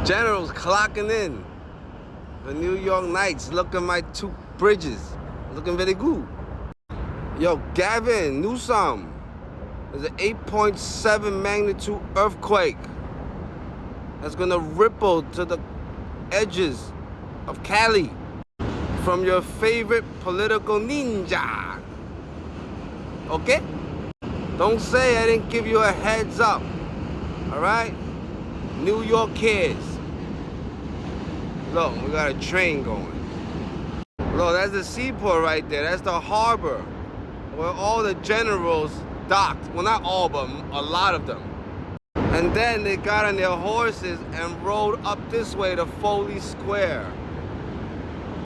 Generals clocking in. The New York Knights. Look at my two bridges. Looking very good. Yo, Gavin Newsom. There's an 8.7 magnitude earthquake that's gonna ripple to the edges of Cali from your favorite political ninja. Okay? Don't say I didn't give you a heads up. Alright? New York kids. Look, we got a train going. Look, that's the seaport right there. That's the harbor where all the generals docked. Well, not all, but a lot of them. And then they got on their horses and rode up this way to Foley Square.